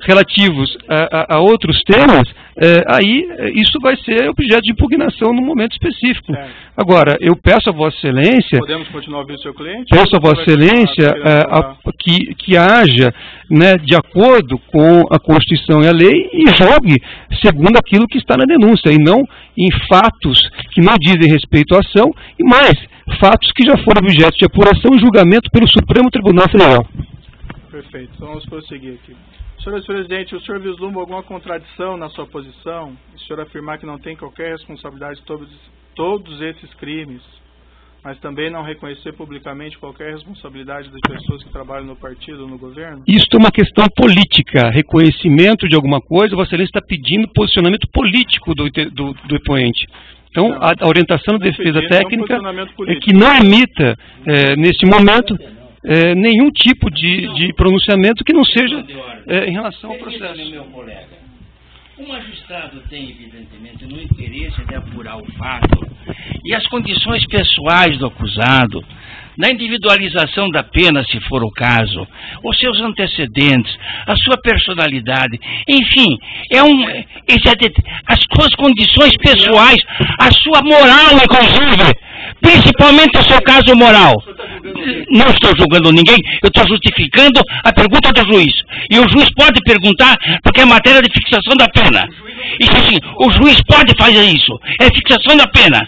relativos a outros temas, aí isso vai ser objeto de impugnação num momento específico. Agora, eu peço a Vossa Excelência... Podemos continuar ouvindo o seu cliente? Peço a Vossa Excelência que haja, né, de acordo com a Constituição e a lei e jogue segundo aquilo que está na denúncia, e não em fatos que não dizem respeito à ação, e mais, fatos que já foram objeto de apuração e julgamento pelo Supremo Tribunal Federal. Perfeito, então vamos prosseguir aqui. Senhor presidente, o senhor vislumbra alguma contradição na sua posição? O senhor afirmar que não tem qualquer responsabilidade sobre todos esses crimes, mas também não reconhecer publicamente qualquer responsabilidade das pessoas que trabalham no partido, no governo? Isso é uma questão política, reconhecimento de alguma coisa. Vossa Excelência está pedindo posicionamento político do depoente. Então, a orientação da defesa técnica é que não emita, neste momento, nenhum tipo de pronunciamento que não seja em relação ao processo. Meu colega, o magistrado tem, evidentemente, no interesse de apurar o fato e as condições pessoais do acusado, na individualização da pena, se for o caso, os seus antecedentes, a sua personalidade, enfim, as suas condições pessoais, a sua moral, inclusive, principalmente o seu caso moral. Não estou julgando ninguém, eu estou justificando a pergunta do juiz. E o juiz pode perguntar, porque é matéria de fixação da pena. Isso sim, o juiz pode fazer isso. É fixação da pena.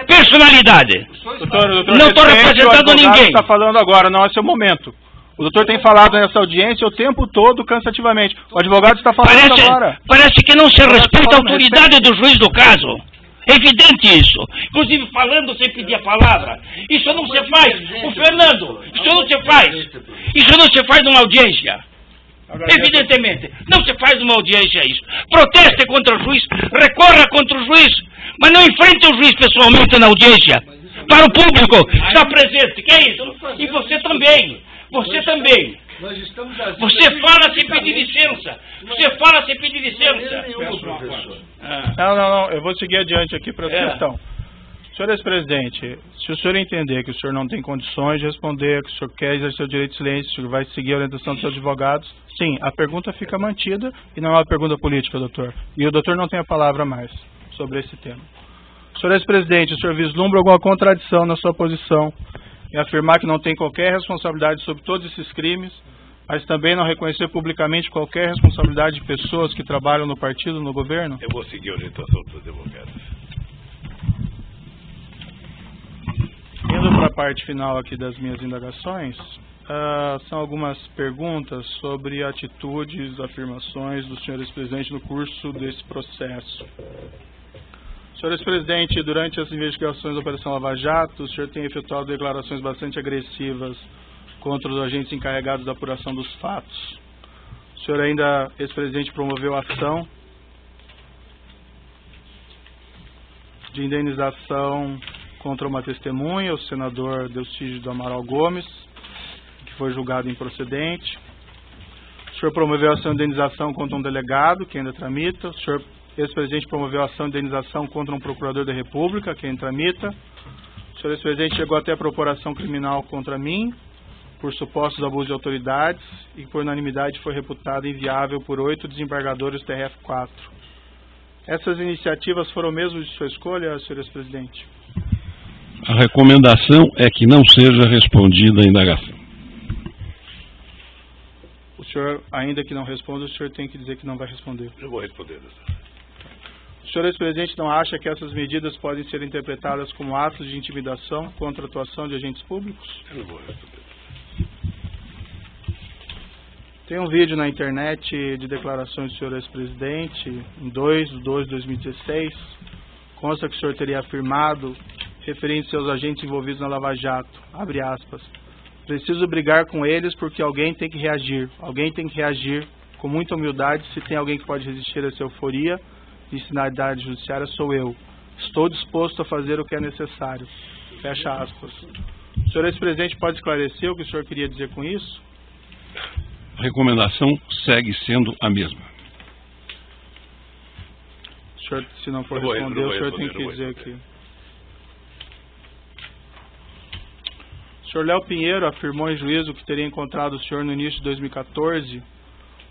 Personalidade. Doutor, não estou representando ninguém. Está falando agora, não é seu momento. O doutor tem falado nessa audiência o tempo todo, cansativamente. O advogado está falando agora. Parece que não se respeita a autoridade do juiz do caso. É evidente isso. Inclusive falando sem pedir a palavra. Isso não se faz. O Fernando, isso não se faz. Isso não se faz numa audiência. Evidentemente, não se faz numa audiência isso. Proteste contra o juiz, recorra contra o juiz, mas não enfrente o juiz pessoalmente na audiência. Para o público que está presente, que é isso? E você também. Você também. Você fala sem pedir licença. Você fala sem pedir licença. Não, eu vou seguir adiante aqui para a questão. Senhor ex-presidente, se o senhor entender que o senhor não tem condições de responder, que o senhor quer exercer o direito de silêncio, o senhor vai seguir a orientação dos seus advogados, sim, a pergunta fica mantida e não é uma pergunta política, doutor. E o doutor não tem a palavra mais sobre esse tema. Senhor ex-presidente, o senhor vislumbra alguma contradição na sua posição em afirmar que não tem qualquer responsabilidade sobre todos esses crimes, mas também não reconhecer publicamente qualquer responsabilidade de pessoas que trabalham no partido, no governo? Eu vou seguir a orientação dos advogados. Indo para a parte final aqui das minhas indagações, são algumas perguntas sobre atitudes, afirmações do senhor ex-presidente no curso desse processo. Senhor ex-presidente, durante as investigações da Operação Lava Jato, o senhor tem efetuado declarações bastante agressivas contra os agentes encarregados da apuração dos fatos. O senhor ainda, ex-presidente, promoveu a ação de indenização contra uma testemunha, o senador Delcídio do Amaral Gomes, que foi julgado improcedente. O senhor promoveu ação de indenização contra um delegado, que ainda tramita. O senhor, ex-presidente, promoveu ação de indenização contra um procurador da República, que ainda tramita. O senhor, ex-presidente, chegou até a propor ação criminal contra mim, por supostos abusos de autoridades, e por unanimidade foi reputado inviável por 8 desembargadores do TRF4. Essas iniciativas foram mesmo de sua escolha, senhor ex-presidente? A recomendação é que não seja respondida a indagação. O senhor, ainda que não responda, o senhor tem que dizer que não vai responder. Eu vou responder. O senhor, ex-presidente, não acha que essas medidas podem ser interpretadas como atos de intimidação contra a atuação de agentes públicos? Eu não vou responder. Tem um vídeo na internet de declarações do senhor ex-presidente, em 2/2/2016. Consta que o senhor teria afirmado, referindo-se aos agentes envolvidos na Lava Jato, abre aspas, preciso brigar com eles porque alguém tem que reagir. Alguém tem que reagir com muita humildade. Se tem alguém que pode resistir a essa euforia de sinalidade judiciária, sou eu. Estou disposto a fazer o que é necessário. Fecha aspas. O senhor ex-presidente pode esclarecer o que o senhor queria dizer com isso? A recomendação segue sendo a mesma. O senhor, se não for responder, o senhor tem que dizer aqui. O senhor Léo Pinheiro afirmou em juízo que teria encontrado o senhor no início de 2014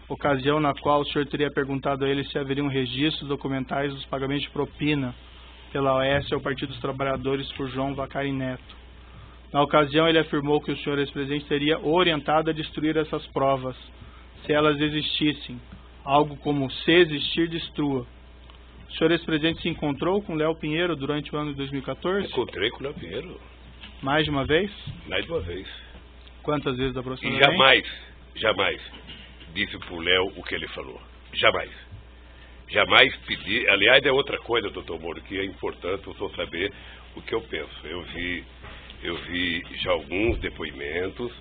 ocasião na qual o senhor teria perguntado a ele se haveriam registros documentais dos pagamentos de propina pela OAS ao Partido dos Trabalhadores por João Vacari Neto. Na ocasião, ele afirmou que o senhor ex-presidente teria orientado a destruir essas provas, se elas existissem, algo como se existir, destrua. O senhor ex-presidente se encontrou com Léo Pinheiro durante o ano de 2014? Encontrei com o Léo Pinheiro. Mais de uma vez? Mais de uma vez. Quantas vezes E aproximadamente? jamais disse pro Léo o que ele falou. Jamais pedi. Aliás, é outra coisa, doutor Moro, que é importante o senhor saber o que eu penso. Eu vi já alguns depoimentos,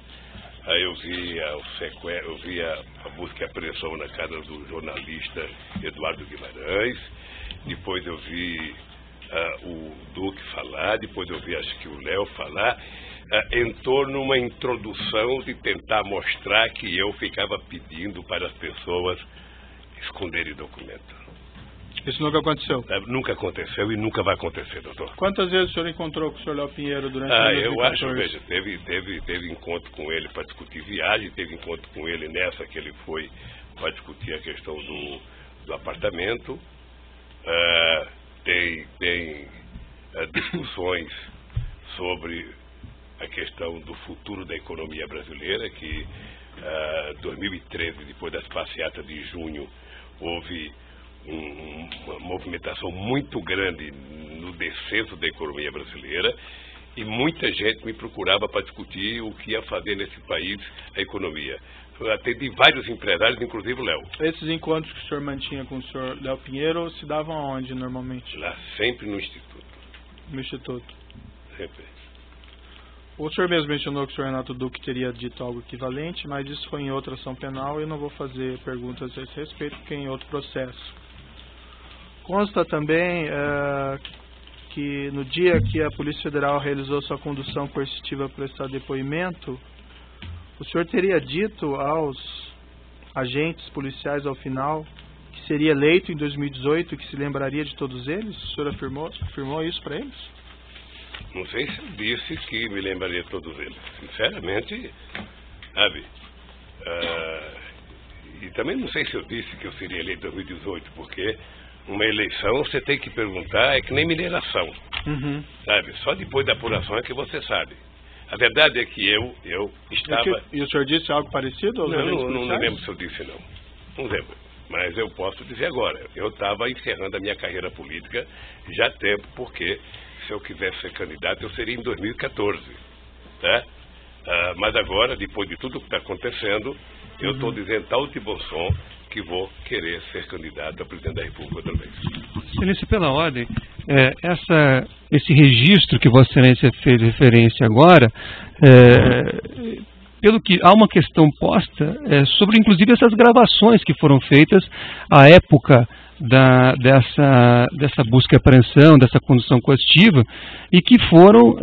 aí eu vi a busca e apreensão na casa do jornalista Eduardo Guimarães, depois eu vi o Duque falar, depois eu vi acho que o Léo falar, em torno de uma introdução de tentar mostrar que eu ficava pedindo para as pessoas esconderem documento. Isso nunca aconteceu? Nunca aconteceu e nunca vai acontecer, doutor. Quantas vezes o senhor encontrou com o senhor Léo Pinheiro durante o ano de 2014? Eu acho, veja, teve encontro com ele para discutir viagem, teve encontro com ele nessa que ele foi para discutir a questão do apartamento, tem discussões sobre a questão do futuro da economia brasileira, que 2013, depois das passeatas de junho, houve uma movimentação muito grande no descenso da economia brasileira e muita gente me procurava para discutir o que ia fazer nesse país a economia. Eu atendi vários empresários, inclusive o Léo. Esses encontros que o senhor mantinha com o senhor Léo Pinheiro se davam aonde normalmente? Lá, sempre no Instituto. No Instituto. Sempre. O senhor mesmo mencionou que o senhor Renato Duque teria dito algo equivalente, mas isso foi em outra ação penal e eu não vou fazer perguntas a esse respeito, porque é em outro processo. Consta também que no dia que a Polícia Federal realizou sua condução coercitiva para prestar depoimento, o senhor teria dito aos agentes policiais ao final que seria eleito em 2018 e que se lembraria de todos eles? O senhor afirmou isso para eles? Não sei se eu disse que me lembraria de todos eles. Sinceramente, sabe? E também não sei se eu disse que eu seria eleito em 2018, porque uma eleição você tem que perguntar, é que nem mineração. Uhum. Sabe? Só depois da apuração é que você sabe. A verdade é que eu estava... E o senhor disse algo parecido aos agentes policiais? Não lembro se eu disse não. Não lembro. Mas eu posso dizer agora. Eu estava encerrando a minha carreira política já há tempo, porque se eu quisesse ser candidato, eu seria em 2014. Tá? Mas agora, depois de tudo que está acontecendo, eu estou dizendo tal de bom som que vou querer ser candidato a presidente da República outra vez. Excelência, pela ordem, esse registro que Vossa Excelência fez referência agora, pelo que há uma questão posta sobre, inclusive, essas gravações que foram feitas à época dessa busca e apreensão, dessa condução coercitiva, e que foram,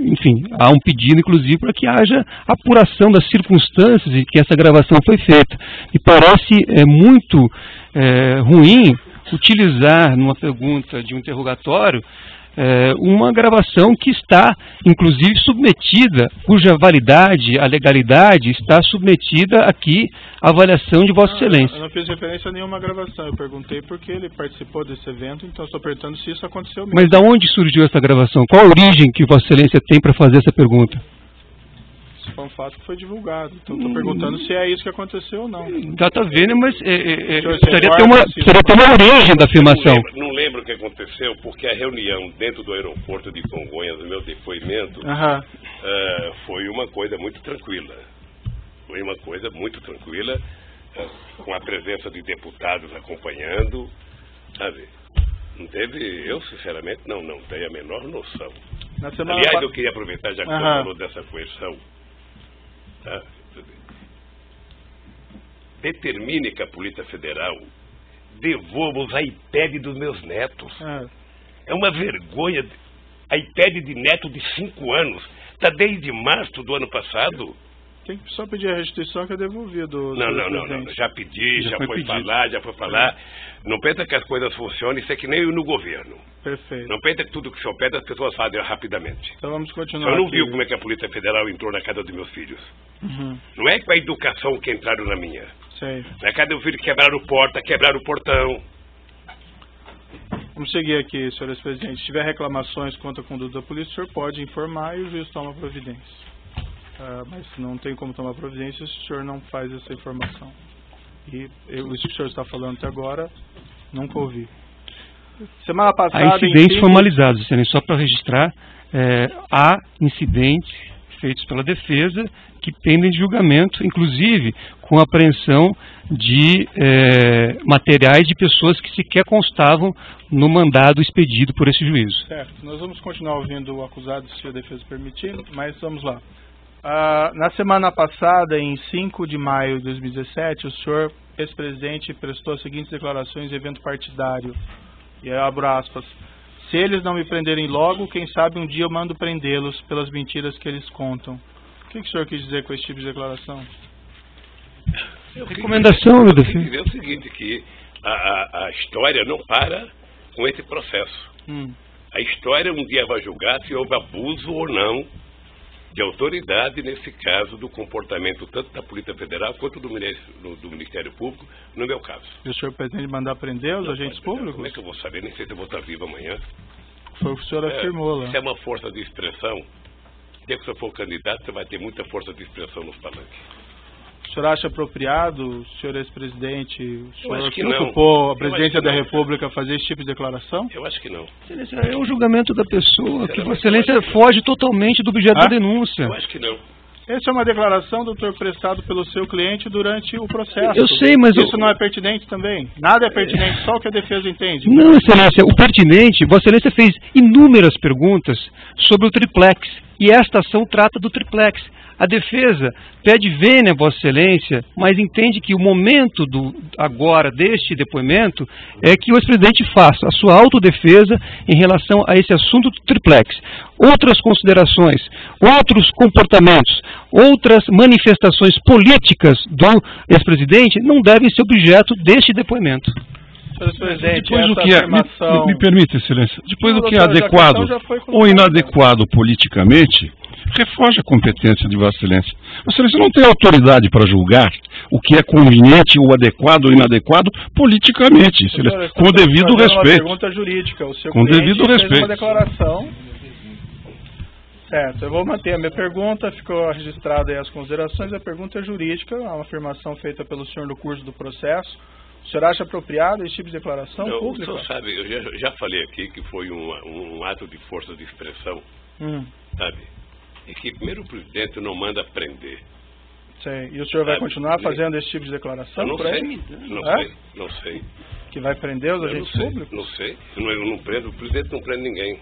enfim, há um pedido, inclusive, para que haja apuração das circunstâncias em que essa gravação foi feita. E parece muito ruim utilizar, numa pergunta de um interrogatório, uma gravação que está, inclusive, submetida, cuja validade, a legalidade, está submetida aqui à avaliação de Vossa Excelência. Eu não fiz referência a nenhuma gravação, eu perguntei porque ele participou desse evento, então estou perguntando se isso aconteceu mesmo. Mas de onde surgiu essa gravação? Qual a origem que Vossa Excelência tem para fazer essa pergunta? Isso foi um fato que foi divulgado, então estou perguntando se é isso que aconteceu ou não. Está vendo, mas precisaria ter uma origem da afirmação. Não lembro o que aconteceu, porque a reunião dentro do aeroporto de Congonhas, no meu depoimento, foi uma coisa muito tranquila. Foi uma coisa muito tranquila, com a presença de deputados acompanhando, sabe? Não teve, eu sinceramente não tenho a menor noção. Aliás, eu queria aproveitar, já que você falou dessa coerção, tá? Determine que a Polícia Federal devolva os iPad dos meus netos. É uma vergonha. iPad de neto de 5 anos. Está desde março do ano passado. Tem que só pedir a restituição que é devolvido. Não. Já pedi, já foi falar. Não pensa que as coisas funcionam, isso é que nem no governo. Perfeito. Não pensa que tudo que o senhor pede as pessoas fazem rapidamente. Então vamos continuar. O senhor não viu como é que a Polícia Federal entrou na casa dos meus filhos. Não é com a educação que entraram na minha. Sei. Na casa do filho quebraram porta, quebraram o portão. Vamos seguir aqui, senhor ex-presidente. Se tiver reclamações contra a conduta da polícia, o senhor pode informar e o juiz toma providência. Mas não tem como tomar providência se o senhor não faz essa informação. E isso que o senhor está falando até agora, nunca ouvi. Semana passada... Há incidentes formalizados, só para registrar, há incidentes feitos pela defesa que pendem de julgamento, inclusive com apreensão de materiais de pessoas que sequer constavam no mandado expedido por esse juízo. Certo, nós vamos continuar ouvindo o acusado, se a defesa permitir, mas vamos lá. Na semana passada, em 5 de maio de 2017, o senhor ex-presidente prestou as seguintes declarações em evento partidário, e eu abro aspas: se eles não me prenderem logo, quem sabe um dia eu mando prendê-los pelas mentiras que eles contam. O que o senhor quis dizer com esse tipo de declaração? Recomendação, meu defesa. É o seguinte, que a história não para com esse processo. A história um dia vai julgar se houve abuso ou não de autoridade, nesse caso, do comportamento tanto da Polícia Federal quanto do Ministério Público, no meu caso. E o senhor pretende mandar prender os agentes públicos? Como é que eu vou saber? Nem sei se eu vou estar vivo amanhã. Foi o que o senhor afirmou lá. Isso é uma força de expressão. Se você for candidato, você vai ter muita força de expressão nos palanques. O senhor acha apropriado, senhor ex-presidente, o senhor que ocupou a presidência da República fazer esse tipo de declaração? Eu acho que não. Excelência, é o julgamento da pessoa, que Vossa Excelência foge totalmente do objeto da denúncia. Eu acho que não. Essa é uma declaração, doutor, prestado pelo seu cliente durante o processo. Eu sei, mas... Isso não é pertinente também? Nada é pertinente, só o que a defesa entende. Não, Excelência, o pertinente, Vossa Excelência fez inúmeras perguntas sobre o triplex, e esta ação trata do triplex. A defesa pede vênia, Vossa Excelência, mas entende que o momento agora deste depoimento é que o ex-presidente faça a sua autodefesa em relação a esse assunto do triplex. Outras considerações, outros comportamentos, outras manifestações políticas do ex-presidente não devem ser objeto deste depoimento. Depois do que me permite, Excelência, depois do que é adequado ou inadequado politicamente, refoge a competência de Vossa Excelência. Vossa Excelência não tem autoridade para julgar o que é conveniente ou adequado ou inadequado politicamente, Excelência, com o devido respeito. Uma pergunta jurídica. O seu com devido fez respeito. Uma declaração. Certo, eu vou manter a minha pergunta, ficou registrada aí as considerações. A pergunta é jurídica, é uma afirmação feita pelo senhor no curso do processo. O senhor acha apropriado esse tipo de declaração pública? O senhor sabe, eu já falei aqui que foi um ato de força de expressão, sabe? E que primeiro o presidente não manda prender. Sei. E o senhor vai continuar fazendo esse tipo de declaração? Eu não sei. Que vai prender os agentes públicos? Não sei. Eu não prendo, o presidente não prende ninguém.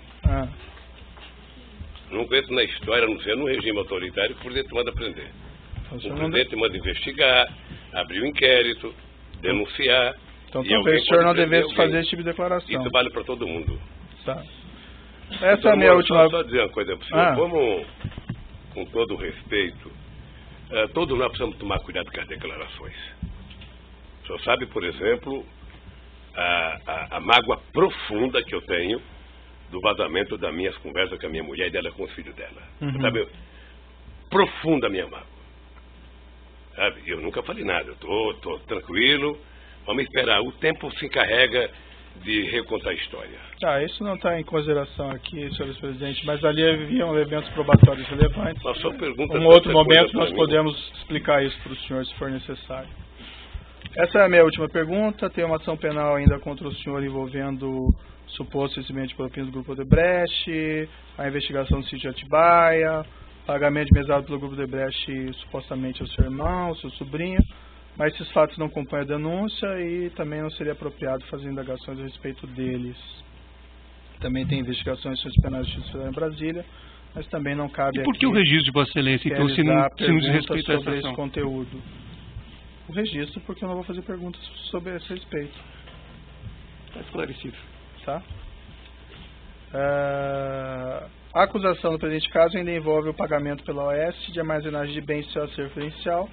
Não conheço na história, não sei, no regime autoritário, que o presidente manda prender. O presidente manda investigar, abrir um inquérito, denunciar. Então talvez o senhor não devesse fazer esse tipo de declaração. Isso vale para todo mundo. Tá. Essa é a minha última... Só dizer uma coisa para o senhor. Vamos, com todo o respeito, todos nós precisamos tomar cuidado com as declarações. O senhor sabe, por exemplo, a mágoa profunda que eu tenho do vazamento das minhas conversas com a minha mulher e dela com os filhos dela. Sabe? Profunda a minha mágoa. Sabe? Eu nunca falei nada. Eu estou tranquilo. Vamos esperar. O tempo se encarrega de recontar a história. Isso não está em consideração aqui, senhor presidente, mas ali haviam elementos probatórios relevantes. Um outro momento nós podemos explicar isso para o senhor, se for necessário. Essa é a minha última pergunta. Tem uma ação penal ainda contra o senhor envolvendo suposto recebimento de propinas do Grupo Odebrecht, a investigação do sítio Atibaia, pagamento de mesada pelo Grupo Odebrecht supostamente ao seu irmão, ao seu sobrinho. Mas esses fatos não compõem a denúncia e também não seria apropriado fazer indagações a respeito deles. Também tem investigações sobre penais de justiça federal em Brasília, mas também não cabe. E por que o registro de Vossa Excelência, então, se não diz respeito a essa ação? Esse conteúdo? O registro, porque eu não vou fazer perguntas sobre esse respeito. Está esclarecido. Tá? A acusação do presente caso ainda envolve o pagamento pela OAS de armazenagem de bens de seu acervo referencial.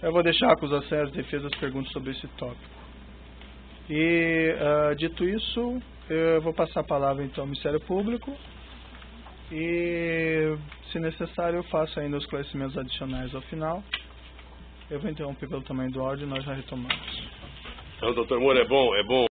Eu vou deixar a acusação e as defesas perguntas sobre esse tópico. E, dito isso, eu vou passar a palavra então ao Ministério Público e, se necessário, eu faço ainda os esclarecimentos adicionais ao final. Eu vou interromper pelo tamanho do áudio e nós já retomamos. Então, doutor Moura, é bom